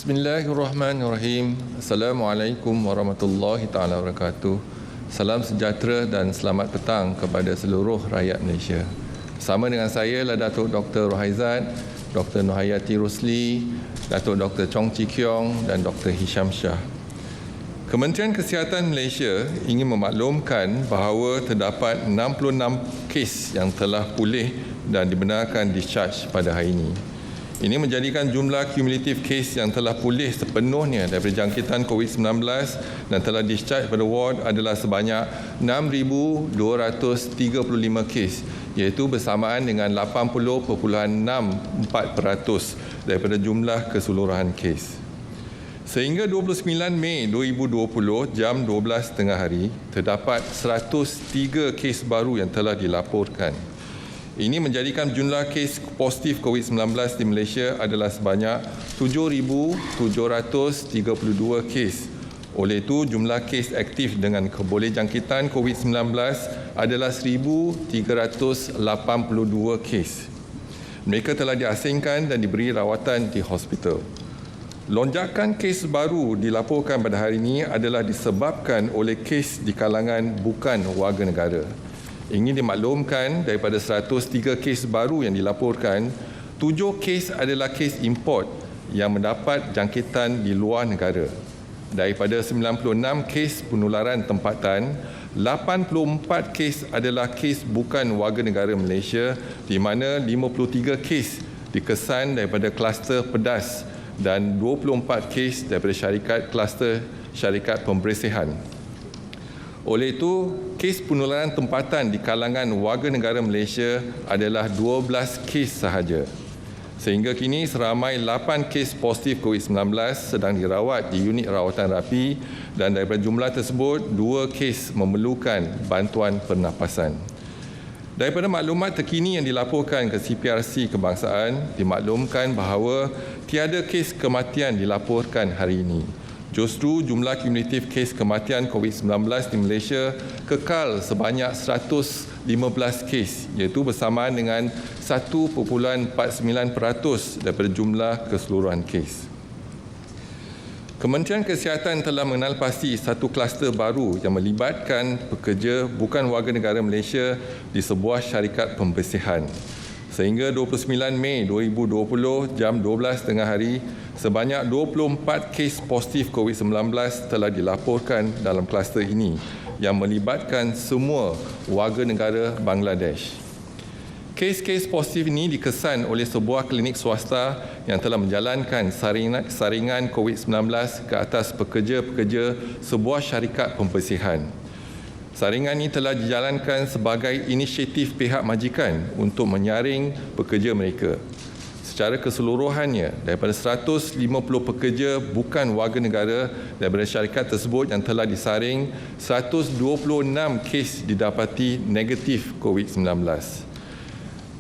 Bismillahirrahmanirrahim. Assalamualaikum warahmatullahi taala wabarakatuh. Salam sejahtera dan selamat petang kepada seluruh rakyat Malaysia. Bersama dengan saya adalah Datuk Dr. Rohaizat, Dr. Nohayati Rusli, Datuk Dr. Chong Chi Kiong dan Dr. Hisham Shah. Kementerian Kesihatan Malaysia ingin memaklumkan bahawa terdapat 66 kes yang telah pulih dan dibenarkan discharge pada hari ini. Ini menjadikan jumlah kumulatif kes yang telah pulih sepenuhnya daripada jangkitan COVID-19 dan telah discharge pada ward adalah sebanyak 6,235 kes, iaitu bersamaan dengan 80.64% daripada jumlah keseluruhan kes. Sehingga 29 Mei 2020 jam 12 tengah hari, terdapat 103 kes baru yang telah dilaporkan. Ini menjadikan jumlah kes positif COVID-19 di Malaysia adalah sebanyak 7,732 kes. Oleh itu, jumlah kes aktif dengan kebolehjangkitan COVID-19 adalah 1,382 kes. Mereka telah diasingkan dan diberi rawatan di hospital. Lonjakan kes baru dilaporkan pada hari ini adalah disebabkan oleh kes di kalangan bukan warga negara. Ingin dimaklumkan daripada 103 kes baru yang dilaporkan, 7 kes adalah kes import yang mendapat jangkitan di luar negara. Daripada 96 kes penularan tempatan, 84 kes adalah kes bukan warga negara Malaysia, di mana 53 kes dikesan daripada kluster pedas dan 24 kes daripada kluster syarikat pembersihan. Oleh itu, kes penularan tempatan di kalangan warga negara Malaysia adalah 12 kes sahaja. Sehingga kini seramai 8 kes positif COVID-19 sedang dirawat di unit rawatan rapi dan daripada jumlah tersebut, 2 kes memerlukan bantuan pernafasan. Daripada maklumat terkini yang dilaporkan ke CPRC Kebangsaan, dimaklumkan bahawa tiada kes kematian dilaporkan hari ini. Justru jumlah kumulatif kes kematian COVID-19 di Malaysia kekal sebanyak 115 kes, iaitu bersamaan dengan 1.49% daripada jumlah keseluruhan kes. Kementerian Kesihatan telah mengenal pasti satu kluster baru yang melibatkan pekerja bukan warga negara Malaysia di sebuah syarikat pembersihan. Sehingga 29 Mei 2020 jam 12 tengah hari, sebanyak 24 kes positif COVID-19 telah dilaporkan dalam kluster ini yang melibatkan semua warga negara Bangladesh. Kes-kes positif ini dikesan oleh sebuah klinik swasta yang telah menjalankan saringan COVID-19 ke atas pekerja-pekerja sebuah syarikat pembersihan. Saringan ini telah dijalankan sebagai inisiatif pihak majikan untuk menyaring pekerja mereka. Secara keseluruhannya, daripada 150 pekerja bukan warga negara daripada syarikat tersebut yang telah disaring, 126 kes didapati negatif COVID-19.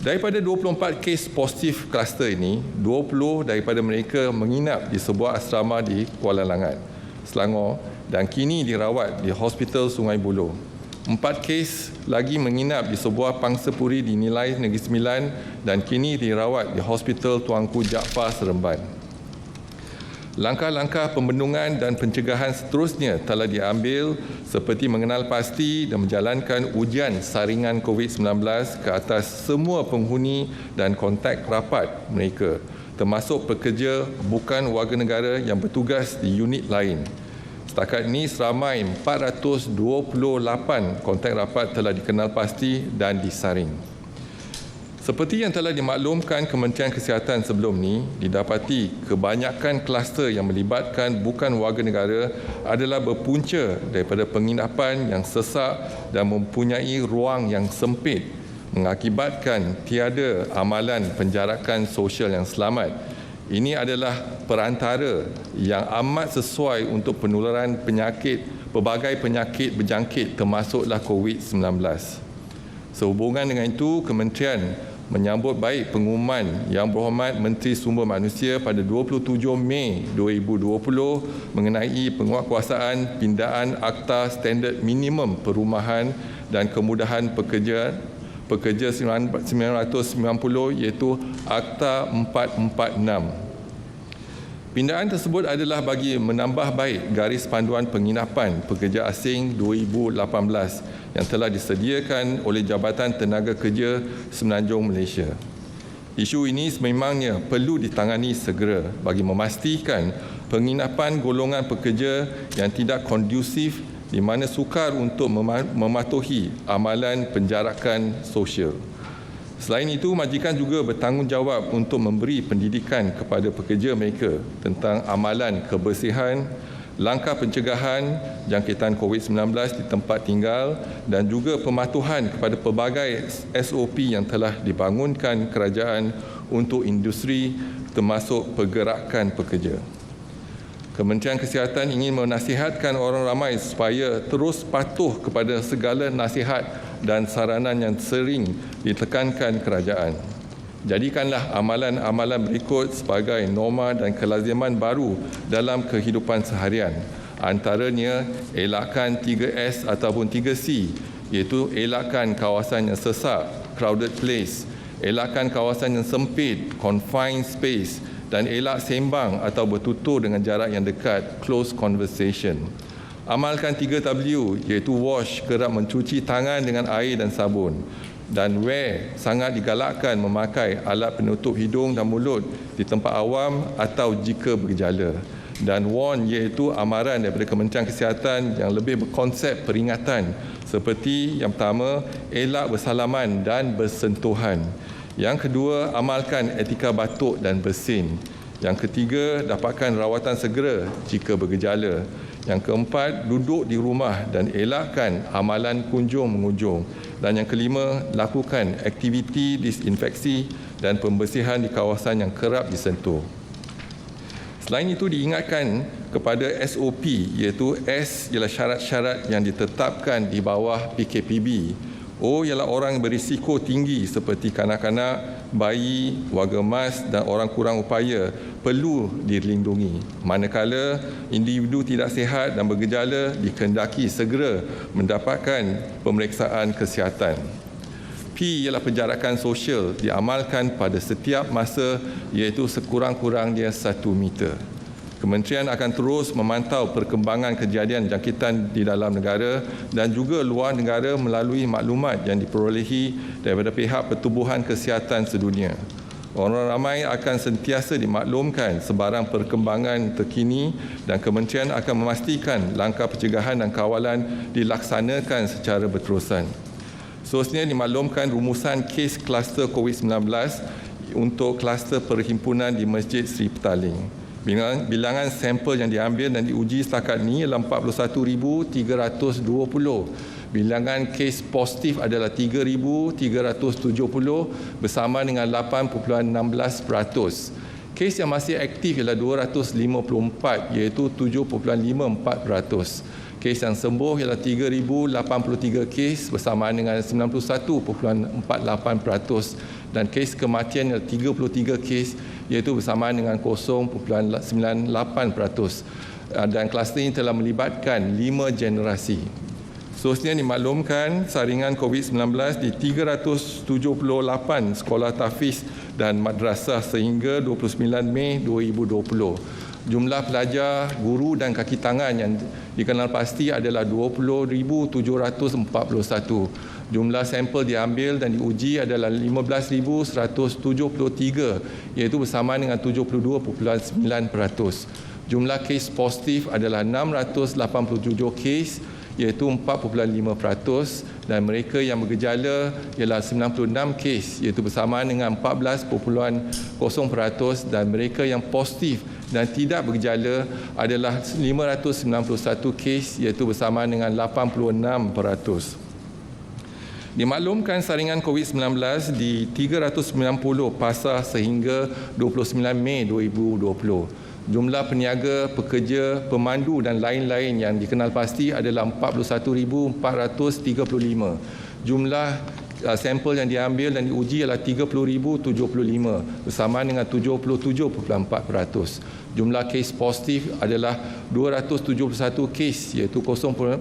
Daripada 24 kes positif kluster ini, 20 daripada mereka menginap di sebuah asrama di Kuala Langat, Selangor dan kini dirawat di Hospital Sungai Buloh. 4 kes lagi menginap di sebuah pangsapuri di Nilai Negeri Sembilan dan kini dirawat di Hospital Tuanku Jaafar Seremban. Langkah-langkah pembendungan dan pencegahan seterusnya telah diambil seperti mengenal pasti dan menjalankan ujian saringan COVID-19 ke atas semua penghuni dan kontak rapat mereka, termasuk pekerja bukan warga negara yang bertugas di unit lain. Setakat ini seramai 428 kontak rapat telah dikenal pasti dan disaring. Seperti yang telah dimaklumkan Kementerian Kesihatan sebelum ini, didapati kebanyakan kluster yang melibatkan bukan warga negara adalah berpunca daripada penginapan yang sesak dan mempunyai ruang yang sempit, mengakibatkan tiada amalan penjarakan sosial yang selamat. Ini adalah perantara yang amat sesuai untuk penularan pelbagai penyakit berjangkit termasuklah COVID-19. Sehubungan dengan itu, Kementerian menyambut baik pengumuman Yang Berhormat Menteri Sumber Manusia pada 27 Mei 2020 mengenai penguatkuasaan pindaan Akta Standard Minimum Perumahan dan Kemudahan Pekerja 1990 iaitu Akta 446. Pindaan tersebut adalah bagi menambah baik garis panduan penginapan pekerja asing 2018 yang telah disediakan oleh Jabatan Tenaga Kerja Semenanjung Malaysia. Isu ini sememangnya perlu ditangani segera bagi memastikan penginapan golongan pekerja yang tidak kondusif di mana sukar untuk mematuhi amalan penjarakan sosial. Selain itu, majikan juga bertanggungjawab untuk memberi pendidikan kepada pekerja mereka tentang amalan kebersihan, langkah pencegahan jangkitan COVID-19 di tempat tinggal dan juga pematuhan kepada pelbagai SOP yang telah dibangunkan kerajaan untuk industri termasuk pergerakan pekerja. Kementerian Kesihatan ingin menasihatkan orang ramai supaya terus patuh kepada segala nasihat dan saranan yang sering ditekankan kerajaan. Jadikanlah amalan-amalan berikut sebagai norma dan kelaziman baru dalam kehidupan seharian. Antaranya, elakkan 3S ataupun 3C, iaitu elakkan kawasan yang sesak, crowded place, elakkan kawasan yang sempit, confined space, dan elak sembang atau bertutur dengan jarak yang dekat, close conversation. Amalkan 3W, iaitu wash, kerap mencuci tangan dengan air dan sabun. Dan wear, sangat digalakkan memakai alat penutup hidung dan mulut di tempat awam atau jika bergejala. Dan warn, iaitu amaran daripada Kementerian Kesihatan yang lebih berkonsep peringatan seperti yang pertama, elak bersalaman dan bersentuhan. Yang kedua, amalkan etika batuk dan bersin. Yang ketiga, dapatkan rawatan segera jika bergejala. Yang keempat, duduk di rumah dan elakkan amalan kunjung-mengunjung. Dan yang kelima, lakukan aktiviti disinfeksi dan pembersihan di kawasan yang kerap disentuh. Selain itu, diingatkan kepada SOP, iaitu S ialah syarat-syarat yang ditetapkan di bawah PKPB. O ialah orang berisiko tinggi seperti kanak-kanak, bayi, warga emas dan orang kurang upaya perlu dilindungi. Manakala individu tidak sihat dan bergejala dikehendaki segera mendapatkan pemeriksaan kesihatan. P ialah penjarakan sosial diamalkan pada setiap masa iaitu sekurang-kurangnya 1 meter. Kementerian akan terus memantau perkembangan kejadian jangkitan di dalam negara dan juga luar negara melalui maklumat yang diperolehi daripada pihak Pertubuhan Kesihatan Sedunia. Orang ramai akan sentiasa dimaklumkan sebarang perkembangan terkini dan kementerian akan memastikan langkah pencegahan dan kawalan dilaksanakan secara berterusan. Seterusnya dimaklumkan rumusan kes kluster COVID-19 untuk kluster perhimpunan di Masjid Seri Petaling. Bilangan sampel yang diambil dan diuji setakat ini ialah 41,320. Bilangan kes positif adalah 3,370 bersama dengan 8.16%. Kes yang masih aktif ialah 254 iaitu 7.54%. Kes yang sembuh ialah 3,083 kes bersamaan dengan 91.48%. Dan kes kematian ialah 33 kes iaitu bersamaan dengan 0.98%. Dan kluster ini telah melibatkan 5 generasi. Seterusnya dimaklumkan saringan COVID-19 di 378 sekolah tahfiz dan madrasah sehingga 29 Mei 2020. Jumlah pelajar, guru dan kaki tangan yang dikenal pasti adalah 20,741. Jumlah sampel diambil dan diuji adalah 15,173 iaitu bersamaan dengan 72.9%. Jumlah kes positif adalah 687 kes iaitu 4.5% dan mereka yang bergejala ialah 96 kes iaitu bersamaan dengan 14.0% dan mereka yang positif dan tidak bergejala adalah 591 kes iaitu bersamaan dengan 86%. Dimaklumkan saringan COVID-19 di 390 pasar sehingga 29 Mei 2020. Jumlah peniaga, pekerja, pemandu dan lain-lain yang dikenal pasti adalah 41,435. Jumlah sampel yang diambil dan diuji adalah 30,075 bersamaan dengan 77.4%. Jumlah kes positif adalah 271 kes iaitu 0.8%.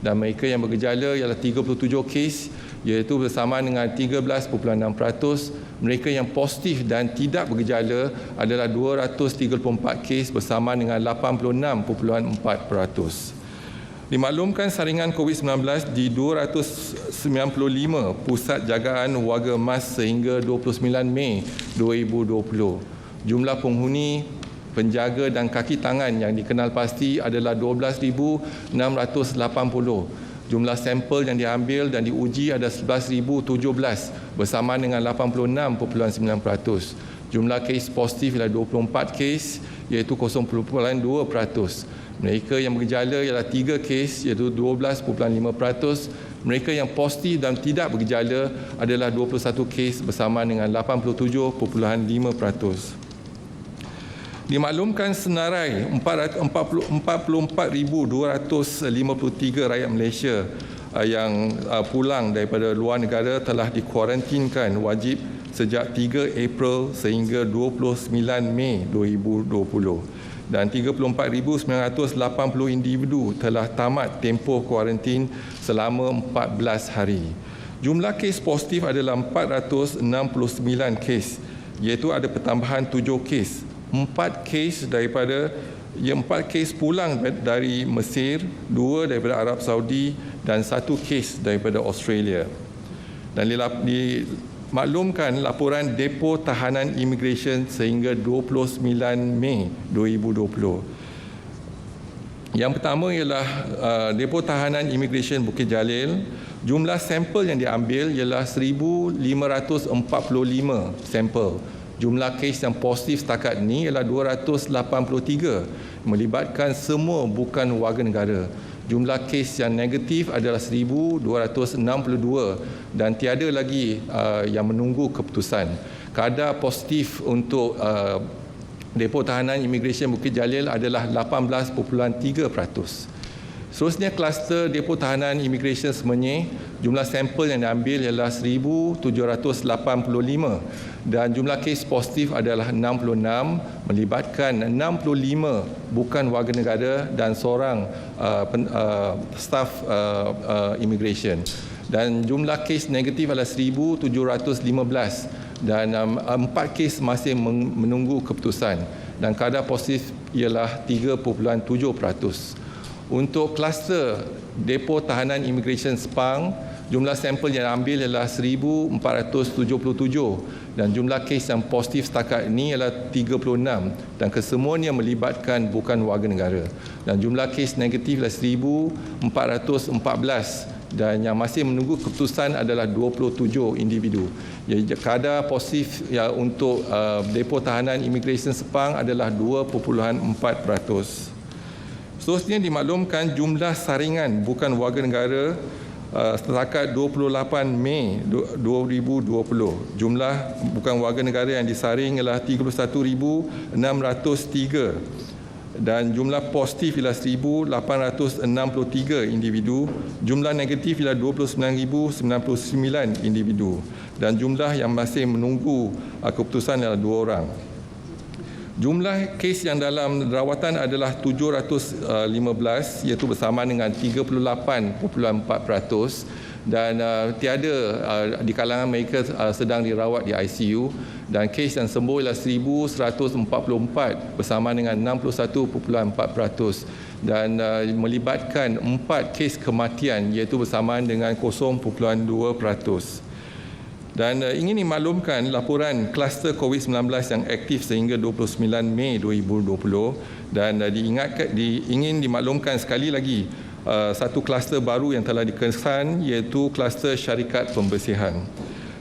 Dan mereka yang bergejala ialah 37 kes iaitu bersama dengan 13.6%. Mereka yang positif dan tidak bergejala adalah 234 kes bersama dengan 86.4%. Dimaklumkan saringan COVID-19 di 295 pusat jagaan warga emas sehingga 29 Mei 2020. Jumlah penghuni, penjaga dan kaki tangan yang dikenal pasti adalah 12,680. Jumlah sampel yang diambil dan diuji adalah 11,017 bersama dengan 86.9%. Jumlah kes positif ialah 24 kes iaitu 0.2%. Mereka yang bergejala ialah 3 kes iaitu 12.5%. Mereka yang positif dan tidak bergejala adalah 21 kes bersama dengan 87.5%. Dimaklumkan senarai 44,253 rakyat Malaysia yang pulang daripada luar negara telah dikuarantinkan wajib sejak 3 April sehingga 29 Mei 2020. Dan 34,980 individu telah tamat tempoh kuarantin selama 14 hari. Jumlah kes positif adalah 469 kes, iaitu ada pertambahan 7 kes. 4 kes pulang dari Mesir, 2 daripada Arab Saudi dan 1 kes daripada Australia. Dan dimaklumkan laporan depo tahanan imigresen sehingga 29 Mei 2020. Yang pertama ialah depo tahanan imigresen Bukit Jalil. Jumlah sampel yang diambil ialah 1,545 sampel. Jumlah kes yang positif setakat ini ialah 283, melibatkan semua bukan warga negara. Jumlah kes yang negatif adalah 1,262 dan tiada lagi yang menunggu keputusan. Kadar positif untuk depo tahanan imigresen Bukit Jalil adalah 18.3%. Seterusnya, kluster depo tahanan imigresen Semenyih, jumlah sampel yang diambil ialah 1,785 dan jumlah kes positif adalah 66, melibatkan 65 bukan warga negara dan seorang staf imigresen. Dan jumlah kes negatif adalah 1,715 dan 4 kes masih menunggu keputusan dan kadar positif ialah 3.7%. Untuk kluster depo tahanan imigresen Sepang, jumlah sampel yang diambil ialah 1,477 dan jumlah kes yang positif setakat ini ialah 36 dan kesemuanya melibatkan bukan warga negara. Dan jumlah kes negatif ialah 1,414 dan yang masih menunggu keputusan adalah 27 individu. Jadi kadar positif untuk depo tahanan imigresen Sepang adalah 2.4%. Seterusnya, dimaklumkan jumlah saringan bukan warga negara setakat 28 Mei 2020. Jumlah bukan warga negara yang disaring ialah 31,603 dan jumlah positif ialah 1,863 individu. Jumlah negatif ialah 29,099 individu dan jumlah yang masih menunggu keputusan ialah 2 orang. Jumlah kes yang dalam rawatan adalah 715 iaitu bersama dengan 38.4% dan tiada di kalangan mereka sedang dirawat di ICU dan kes yang sembuh ialah 1,144 bersama dengan 61.4% dan melibatkan 4 kes kematian iaitu bersamaan dengan 0.2%. Dan ingin dimaklumkan laporan kluster COVID-19 yang aktif sehingga 29 Mei 2020 dan ingin dimaklumkan sekali lagi satu kluster baru yang telah dikesan iaitu kluster syarikat pembersihan.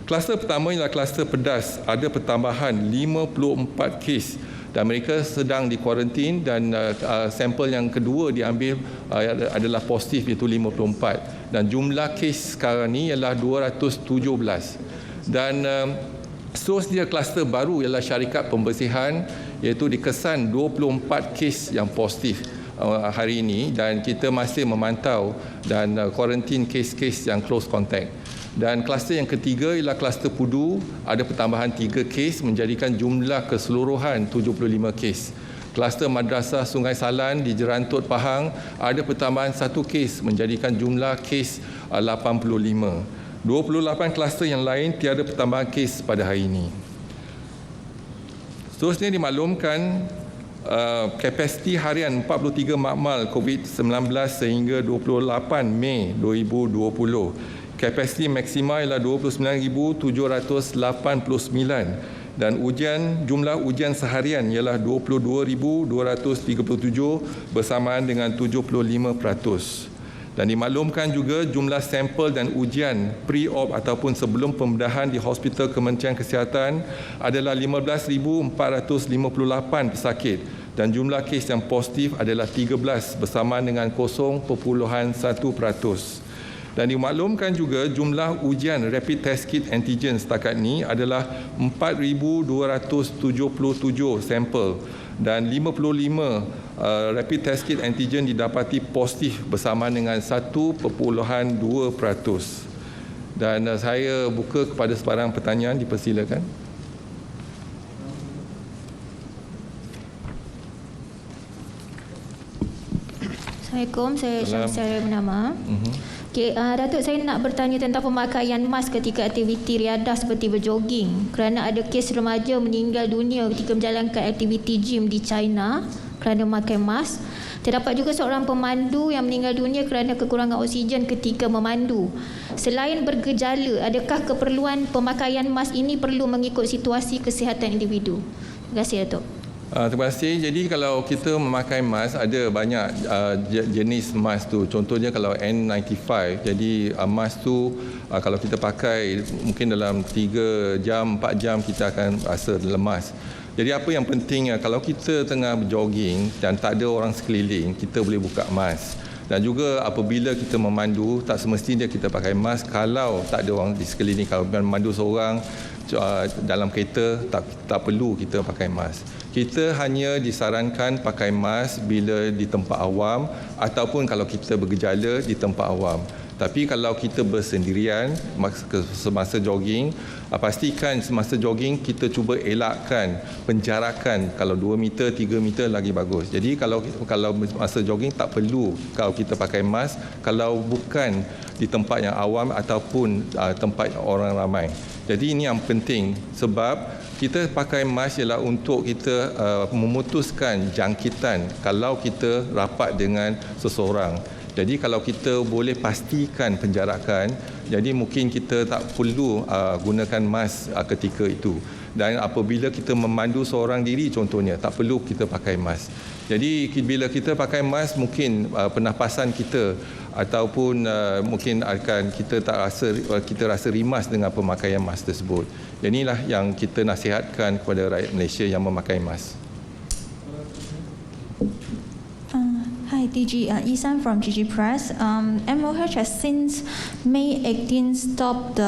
Kluster pertama ialah kluster pedas, ada pertambahan 54 kes dan mereka sedang dikuarantin dan sampel yang kedua diambil adalah positif iaitu 54 dan jumlah kes sekarang ini ialah 217. Dan seterusnya kluster baru ialah syarikat pembersihan iaitu dikesan 24 kes yang positif hari ini dan kita masih memantau dan kuarantin kes-kes yang close contact. Dan kluster yang ketiga ialah kluster Pudu, ada pertambahan 3 kes menjadikan jumlah keseluruhan 75 kes. Kluster Madrasah Sungai Salan di Jerantut Pahang ada pertambahan 1 kes menjadikan jumlah kes 85. 28 kluster yang lain tiada pertambahan kes pada hari ini. Seterusnya dimaklumkan kapasiti harian 43 makmal COVID-19 sehingga 28 Mei 2020. Kapasiti maksimal ialah 29,789 dan jumlah ujian seharian ialah 22,237 bersamaan dengan 75%. Dan dimaklumkan juga jumlah sampel dan ujian pre-op ataupun sebelum pembedahan di Hospital Kementerian Kesihatan adalah 15,458 pesakit dan jumlah kes yang positif adalah 13 bersamaan dengan 0.1%. Dan dimaklumkan juga jumlah ujian rapid test kit antigen setakat ini adalah 4,277 sampel dan 55 rapid test kit antigen didapati positif bersamaan dengan 1.2%. Dan saya buka kepada sebarang pertanyaan, dipersilakan. Assalamualaikum, saya Syamsiah bernama. Okay, Datuk, saya nak bertanya tentang pemakaian mask ketika aktiviti riadah seperti berjoging kerana ada kes remaja meninggal dunia ketika menjalankan aktiviti gym di China kerana memakai mask. Terdapat juga seorang pemandu yang meninggal dunia kerana kekurangan oksigen ketika memandu. Selain bergejala, adakah keperluan pemakaian mask ini perlu mengikut situasi kesihatan individu? Terima kasih, Datuk. Terima kasih. Jadi kalau kita memakai mask, ada banyak jenis mask tu. Contohnya kalau N95, jadi mask tu kalau kita pakai mungkin dalam 3 jam, 4 jam kita akan rasa lemas. Jadi apa yang penting, kalau kita tengah berjoging dan tak ada orang sekeliling, kita boleh buka mask. Dan juga apabila kita memandu, tak semestinya kita pakai mask kalau tak ada orang di sekeliling. Kalau memandu seorang dalam kereta, tak perlu kita pakai mask. Kita hanya disarankan pakai mask bila di tempat awam ataupun kalau kita bergejala di tempat awam. Tapi kalau kita bersendirian semasa jogging, pastikan semasa jogging kita cuba elakkan penjarakan. Kalau 2 meter, 3 meter lagi bagus. Jadi kalau masa jogging tak perlu kalau kita pakai mask kalau bukan di tempat yang awam ataupun tempat orang ramai. Jadi ini yang penting sebab kita pakai mask ialah untuk kita memutuskan jangkitan kalau kita rapat dengan seseorang. Jadi kalau kita boleh pastikan penjarakan, jadi mungkin kita tak perlu gunakan mask ketika itu. Dan apabila kita memandu seorang diri contohnya, tak perlu kita pakai mask. Jadi bila kita pakai mask mungkin pernafasan kita ataupun mungkin akan kita rasa rimas dengan pemakaian mask tersebut. Jadi inilah yang kita nasihatkan kepada rakyat Malaysia yang memakai mask. Hi, DG. Isan from GG Press. MOH has since May 18 stopped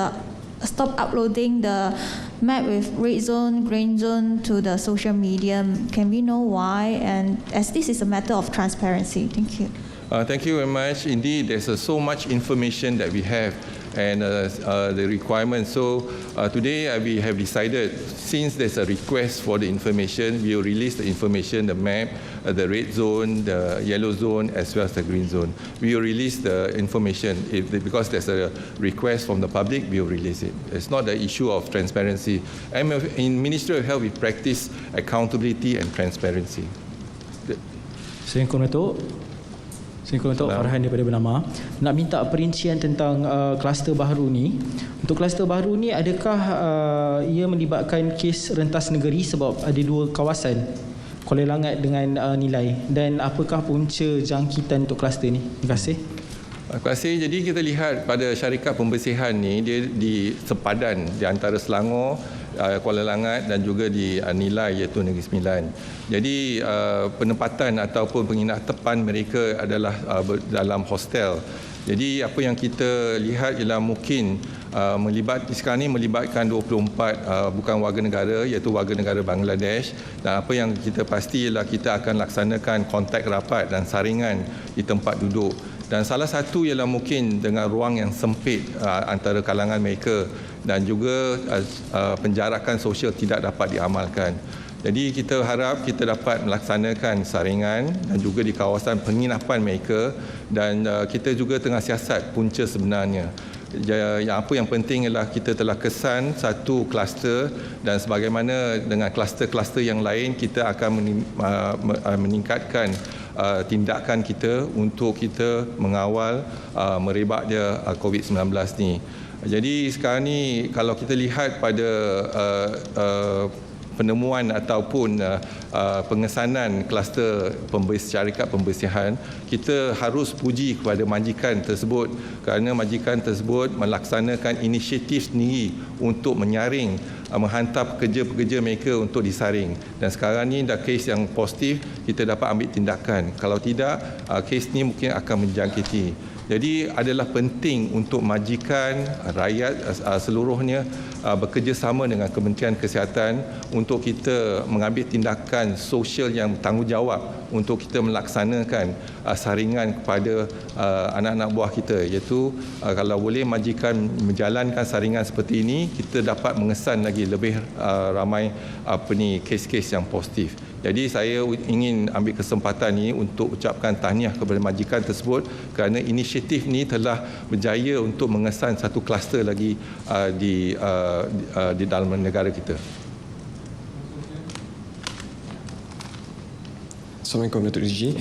uploading the map with red zone, green zone to the social media. Can we know why? And as this is a matter of transparency. Thank you. Thank you very much. Indeed, there's so much information that we have and the requirements. So today we have decided, since there's a request for the information, we will release the information, the map, the red zone, the yellow zone, as well as the green zone. We will release the information because there's a request from the public. We will release it. It's not the issue of transparency. In Ministry of Health, we practice accountability and transparency. Assalamualaikum Farhan daripada Bernama. Nak minta perincian tentang kluster baru ni. Untuk kluster baru ni, adakah ia melibatkan kes rentas negeri sebab ada 2 kawasan, Kuala Langat dengan Nilai, dan apakah punca jangkitan untuk kluster ni? Terima kasih. Terima kasih. Jadi kita lihat pada syarikat pembersihan ni, dia di sepadan di antara Selangor, Kuala Langat dan juga di Nilai iaitu Negeri Sembilan. Jadi penempatan ataupun penginapan mereka adalah dalam hostel. Jadi apa yang kita lihat ialah mungkin sekarang ini melibatkan 24 bukan warga negara iaitu warga negara Bangladesh, dan apa yang kita pasti ialah kita akan laksanakan kontak rapat dan saringan di tempat duduk. Dan salah satu ialah mungkin dengan ruang yang sempit antara kalangan mereka dan juga penjarakan sosial tidak dapat diamalkan. Jadi kita harap kita dapat melaksanakan saringan dan juga di kawasan penginapan mereka, dan kita juga tengah siasat punca sebenarnya. Yang penting ialah kita telah kesan satu kluster, dan sebagaimana dengan kluster-kluster yang lain, kita akan meningkatkan tindakan kita untuk kita mengawal merebaknya COVID-19 ni. Jadi sekarang ni kalau kita lihat pada penemuan ataupun pengesanan kluster syarikat pembersihan, kita harus puji kepada majikan tersebut kerana majikan tersebut melaksanakan inisiatif sendiri untuk menyaring, menghantar pekerja-pekerja mereka untuk disaring. Dan sekarang ni dah kes yang positif, kita dapat ambil tindakan. Kalau tidak, kes ni mungkin akan menjangkiti. Jadi adalah penting untuk majikan, rakyat seluruhnya bekerjasama dengan Kementerian Kesihatan untuk kita mengambil tindakan sosial yang bertanggungjawab untuk kita melaksanakan saringan kepada anak-anak buah kita, iaitu kalau boleh majikan menjalankan saringan seperti ini, kita dapat mengesan lagi lebih ramai kes-kes yang positif. Jadi saya ingin ambil kesempatan ini untuk ucapkan tahniah kepada majikan tersebut kerana inisiatif ini telah berjaya untuk mengesan satu kluster lagi di dalam negara kita. Assalamualaikum Datuk DG.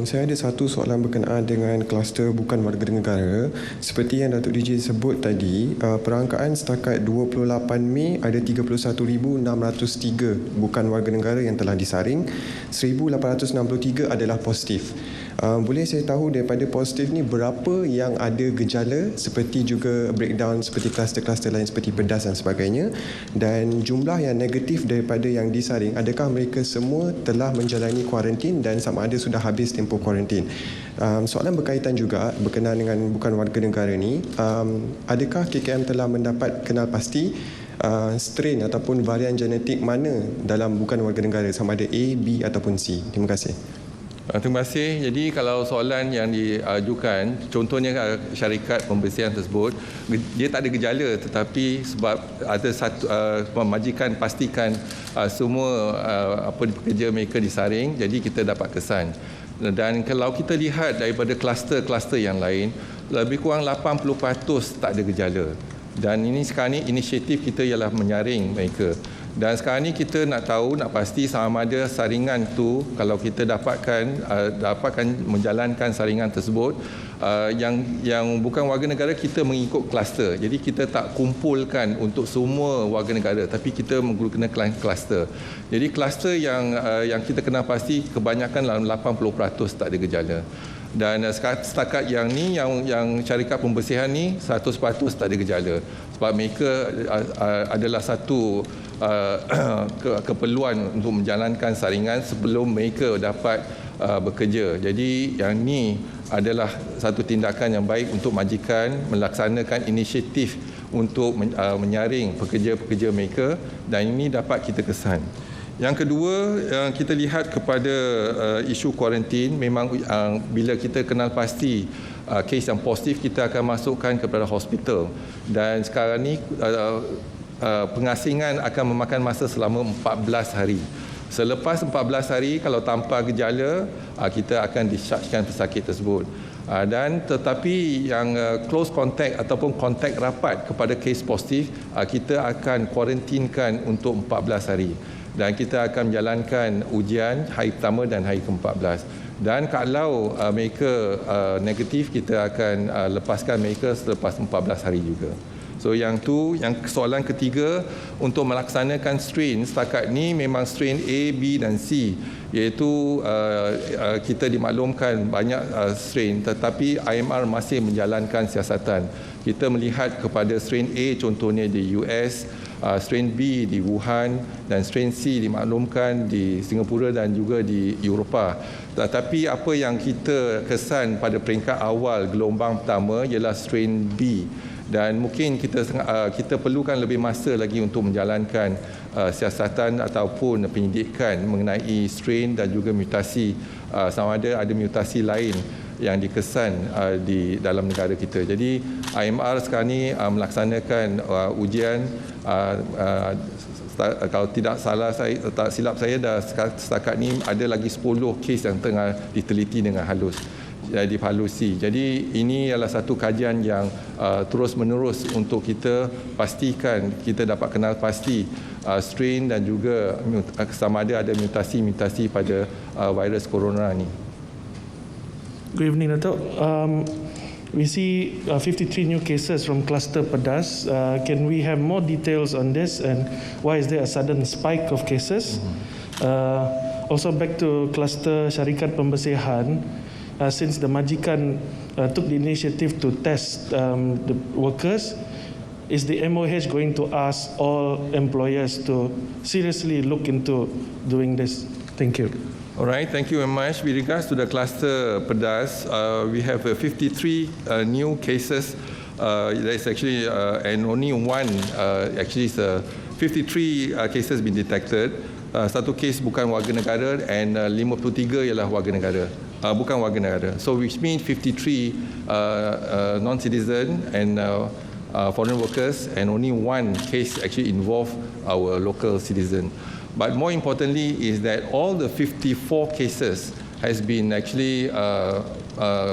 Saya ada satu soalan berkenaan dengan kluster bukan warga negara. Seperti yang Datuk DG sebut tadi, perangkaan setakat 28 Mei ada 31,603 bukan warga negara yang telah disaring. 1,863 adalah positif. Boleh saya tahu daripada positif ni berapa yang ada gejala, seperti juga breakdown seperti kluster-kluster lain seperti pedas dan sebagainya, dan jumlah yang negatif daripada yang disaring, adakah mereka semua telah menjalani kuarantin dan sama ada sudah habis tempoh kuarantin? Soalan berkaitan juga berkenaan dengan bukan warga negara ni, adakah KKM telah mendapat kenal pasti strain ataupun varian genetik mana dalam bukan warga negara, sama ada A, B ataupun C? Terima kasih. Terima kasih. Jadi kalau soalan yang diajukan, contohnya syarikat pembersihan tersebut, dia tak ada gejala, tetapi sebab ada satu majikan pastikan semua pekerja mereka disaring, jadi kita dapat kesan. Dan kalau kita lihat daripada kluster-kluster yang lain, lebih kurang 80% tak ada gejala. Dan ini sekarang ni inisiatif kita ialah menyaring mereka. Dan sekarang ni kita nak tahu, nak pasti sama ada saringan tu, kalau kita dapatkan menjalankan saringan tersebut, yang bukan warga negara, kita mengikut kluster. Jadi kita tak kumpulkan untuk semua warga negara, tapi kita menggunakan kluster. Jadi kluster yang kita kenal pasti kebanyakan dalam 80% tak ada gejala. Dan setakat yang ni, yang syarikat pembersihan ni 100% tak ada gejala. Sebab mereka adalah satu keperluan untuk menjalankan saringan sebelum mereka dapat bekerja. Jadi yang ni adalah satu tindakan yang baik untuk majikan melaksanakan inisiatif untuk menyaring pekerja-pekerja mereka, dan ini dapat kita kesan. Yang kedua, kita lihat kepada isu kuarantin. Memang bila kita kenal pasti kes yang positif, kita akan masukkan kepada hospital. Dan sekarang ni pengasingan akan memakan masa selama 14 hari. Selepas 14 hari, kalau tanpa gejala, kita akan dischargekan pesakit tersebut. Dan tetapi yang close contact ataupun kontak rapat kepada kes positif, kita akan kuarantinkan untuk 14 hari. Dan kita akan menjalankan ujian hari pertama dan hari ke-14. Dan kalau mereka negatif, kita akan lepaskan mereka selepas 14 hari juga. So yang soalan ketiga, untuk melaksanakan strain, setakat ni memang strain A, B dan C, iaitu kita dimaklumkan banyak strain, tetapi IMR masih menjalankan siasatan. Kita melihat kepada strain A contohnya di US, strain B di Wuhan, dan strain C dimaklumkan di Singapura dan juga di Eropah. Tetapi apa yang kita kesan pada peringkat awal gelombang pertama ialah strain B, dan mungkin kita perlukan lebih masa lagi untuk menjalankan siasatan ataupun penyidikan mengenai strain dan juga mutasi, sama ada mutasi lain yang dikesan di dalam negara kita. Jadi IMR sekarang ni melaksanakan ujian, kalau tidak silap saya, dah setakat ni ada lagi 10 kes yang tengah diteliti dengan halus. dihalusi. Jadi ini adalah satu kajian yang terus menerus untuk kita pastikan kita dapat kenal pasti strain dan juga sama ada mutasi-mutasi pada virus corona ni. Good evening, Dato'. We see 53 new cases from cluster Pedas. Can we have more details on this and why is there a sudden spike of cases? Also back to cluster Syarikat Pembersihan, since the Majikan took the initiative to test the workers, is the MOH going to ask all employers to seriously look into doing this? Thank you. All right, thank you very much. With regards to the cluster Pedas, we have 53 new cases. There's actually, and only one, actually, 53 cases been detected. Satu kes bukan warga negara and 53 ialah warga negara, bukan warga negara. So which means 53 non-citizen and foreign workers, and only one case actually involve our local citizen. But more importantly is that all the 54 cases has been actually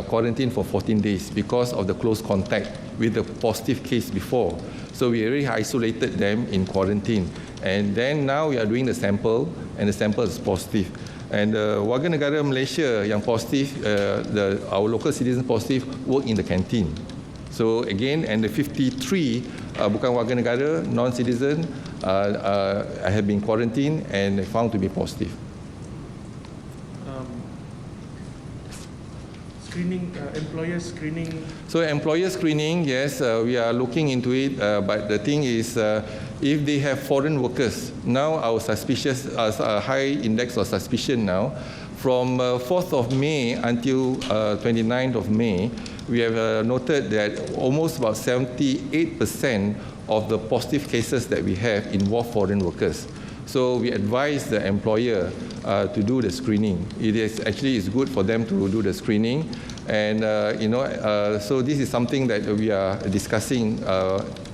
quarantined for 14 days because of the close contact with the positive case before. So we already isolated them in quarantine. And then now we are doing the sample, and the sample is positive. And warga negara Malaysia yang positif, our local citizen positive work in the canteen. So again, and the 53 bukan warga negara, non-citizen, have been quarantined and found to be positive. Screening, employer screening. So employer screening, yes, we are looking into it. But the thing is, if they have foreign workers, now our suspicious, high index of suspicion now, from 4th of May until 29th of May, we have noted that almost about 78% of the positive cases that we have involve foreign workers. So we advise the employer to do the screening. It is actually is good for them to do the screening, and so this is something that we are discussing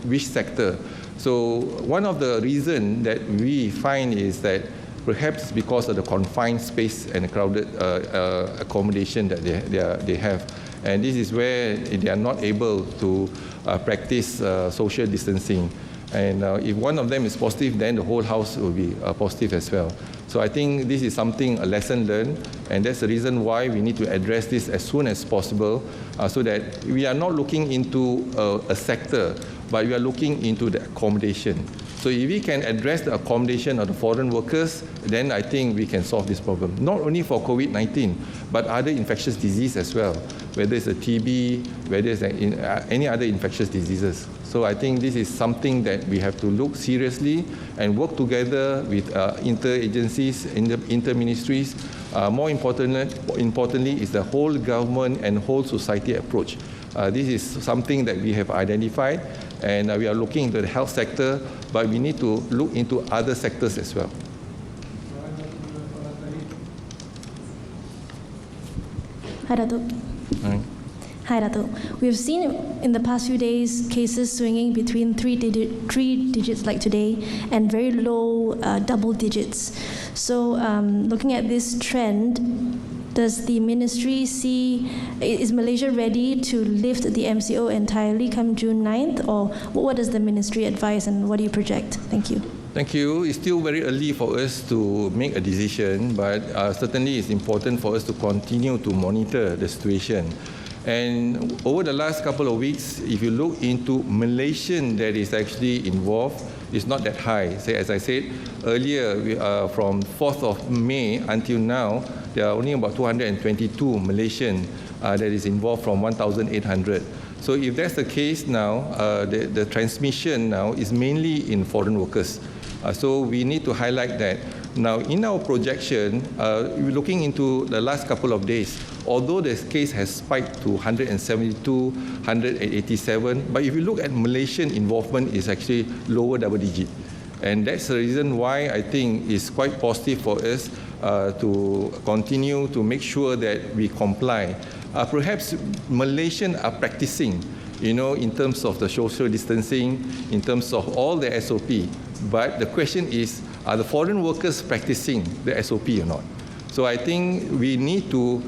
which sector. So one of the reasons that we find is that perhaps because of the confined space and crowded accommodation that they have, and this is where they are not able to practice social distancing. And if one of them is positive, then the whole house will be positive as well. So I think this is something, a lesson learned, and that's the reason why we need to address this as soon as possible, so that we are not looking into a sector, but we are looking into the accommodation. So if we can address the accommodation of the foreign workers, then I think we can solve this problem. Not only for COVID-19, but other infectious disease as well, whether it's a TB, whether it's any other infectious diseases. So I think this is something that we have to look seriously and work together with inter-agencies, inter-ministries. More importantly is the whole government and whole society approach. This is something that we have identified, and we are looking into the health sector, but we need to look into other sectors as well. Hi, Dato'. Hi, Dato'. We've seen in the past few days cases swinging between three digits like today and very low double digits. So looking at this trend, does the ministry see, is Malaysia ready to lift the MCO entirely come June 9th, or what does the ministry advise and what do you project? Thank you. Thank you. It's still very early for us to make a decision, but certainly it's important for us to continue to monitor the situation. And over the last couple of weeks, if you look into Malaysian that is actually involved, it's not that high. As I said earlier, from 4th of May until now, there are only about 222 Malaysian that is involved from 1,800. So if that's the case now, the transmission now is mainly in foreign workers. So we need to highlight that. Now, in our projection, we're looking into the last couple of days. Although the case has spiked to 172, 187, but if you look at Malaysian involvement, it's actually lower double digit. And that's the reason why I think it's quite positive for us to continue to make sure that we comply. Perhaps Malaysians are practicing, in terms of the social distancing, in terms of all the SOP. But the question is, are the foreign workers practicing the SOP or not? So I think we need to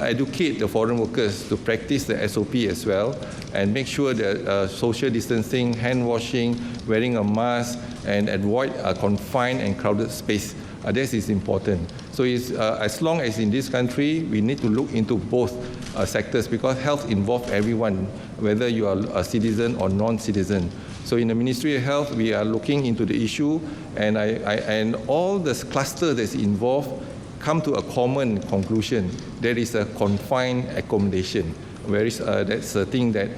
educate the foreign workers to practice the SOP as well and make sure that social distancing, hand washing, wearing a mask, and avoid a confined and crowded space. This is important. So as long as in this country, we need to look into both sectors because health involves everyone, whether you are a citizen or non-citizen. So in the Ministry of Health, we are looking into the issue, and and all the cluster that's involved come to a common conclusion. There is a confined accommodation, whereas that's a thing that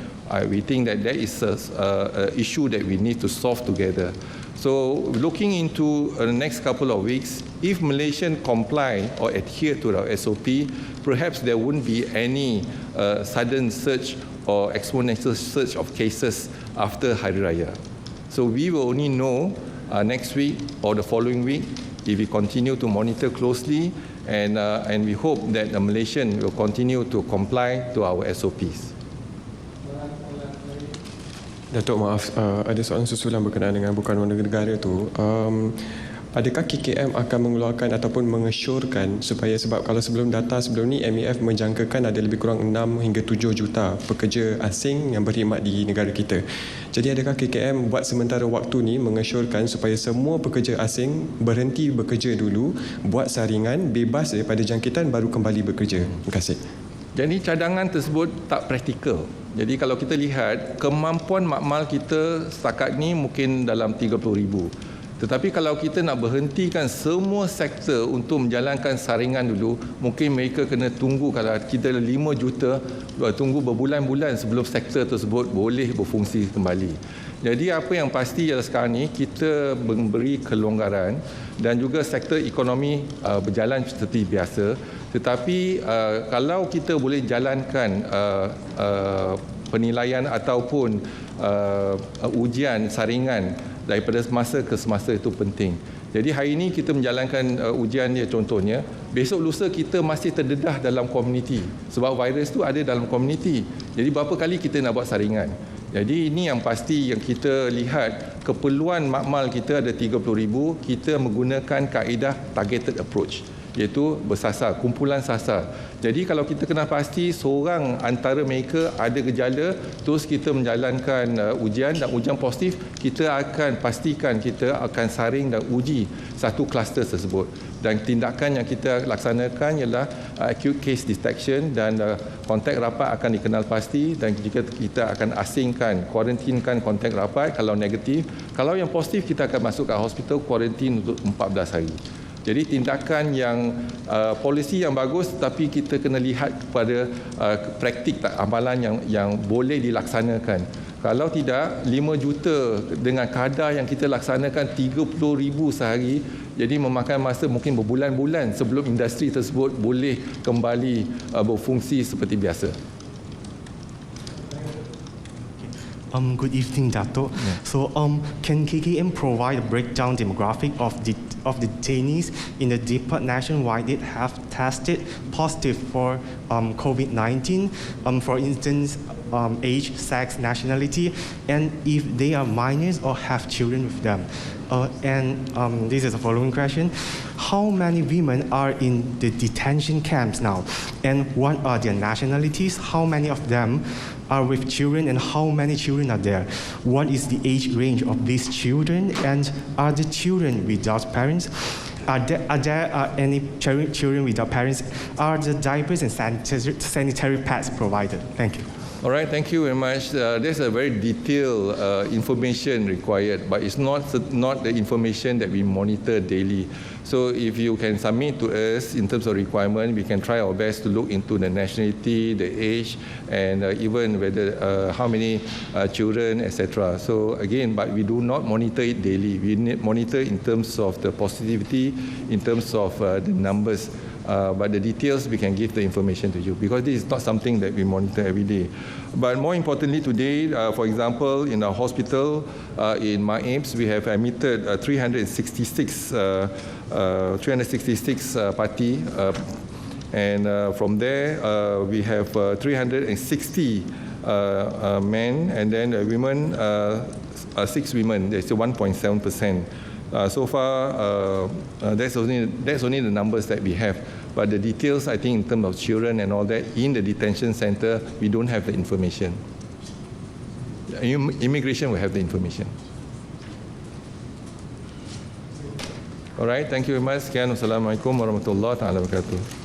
we think that is an issue that we need to solve together. So looking into the next couple of weeks, if Malaysians comply or adhere to our SOP, perhaps there wouldn't be any sudden surge or exponential surge of cases after Hari Raya. So we will only know next week or the following week if we continue to monitor closely, and we hope that the Malaysian will continue to comply to our SOPs. Datuk, maaf, ada soalan susulan berkenaan dengan bukan warga negara tu. Adakah KKM akan mengeluarkan ataupun mengesyorkan supaya, sebab kalau data sebelum ni MEF menjangkakan ada lebih kurang 6 hingga 7 juta pekerja asing yang berkhidmat di negara kita. Jadi adakah KKM buat sementara waktu ni mengesyorkan supaya semua pekerja asing berhenti bekerja dulu, buat saringan, bebas daripada jangkitan baru kembali bekerja? Terima kasih. Jadi cadangan tersebut tak praktikal. Jadi kalau kita lihat kemampuan makmal kita setakat ni mungkin dalam 30,000. Tetapi kalau kita nak berhentikan semua sektor untuk menjalankan saringan dulu, mungkin mereka kena tunggu, kalau kita 5 juta, tunggu berbulan-bulan sebelum sektor tersebut boleh berfungsi kembali. Jadi apa yang pasti ialah sekarang ni kita memberi kelonggaran dan juga sektor ekonomi berjalan seperti biasa. Tetapi kalau kita boleh jalankan penilaian ataupun ujian saringan daripada semasa ke semasa itu penting. Jadi hari ini kita menjalankan ujian dia, contohnya besok lusa kita masih terdedah dalam komuniti sebab virus tu ada dalam komuniti. Jadi berapa kali kita nak buat saringan? Jadi ini yang pasti yang kita lihat, keperluan makmal kita ada 30,000, kita menggunakan kaedah targeted approach, iaitu bersasar, kumpulan sasar. Jadi kalau kita kena pasti seorang antara mereka ada gejala, terus kita menjalankan ujian dan ujian positif, kita akan pastikan kita akan saring dan uji satu kluster tersebut. Dan tindakan yang kita laksanakan ialah acute case detection dan kontak rapat akan dikenal pasti, dan jika kita akan asingkan, kuarantinkan kontak rapat kalau negatif. Kalau yang positif kita akan masuk ke hospital kuarantin untuk 14 hari. Jadi tindakan yang polisi yang bagus, tapi kita kena lihat kepada praktik amalan yang boleh dilaksanakan. Kalau tidak, 5 juta dengan kadar yang kita laksanakan 30,000 sehari, jadi memakan masa mungkin berbulan-bulan sebelum industri tersebut boleh kembali berfungsi seperti biasa. Good evening, Dato'. So, can KKM provide a breakdown demographic of the detainees in the depot nationwide that have tested positive for COVID-19? For instance, age, sex, nationality, and if they are minors or have children with them. This is the following question. How many women are in the detention camps now? And what are their nationalities? How many of them are with children, and how many children are there? What is the age range of these children, and are the children without parents? Are there any children without parents? Are the diapers and sanitary pads provided? Thank you. All right, thank you very much. There's a very detailed information required, but it's not the information that we monitor daily. So if you can submit to us in terms of requirement, we can try our best to look into the nationality, the age, and even whether how many children, etc. So again, but we do not monitor it daily. We monitor in terms of the positivity, in terms of the numbers. But the details we can give the information to you, because this is not something that we monitor every day. But more importantly today, for example, in our hospital in MAIMS, we have admitted 366 party, and from there we have 360 men, and then women, 6 women. That's 1.7%. So far, that's only the numbers that we have. But the details, I think, in terms of children and all that, in the detention center, we don't have the information. Immigration will have the information. All right, thank you very much. Sekian, wassalamualaikum warahmatullahi wabarakatuh.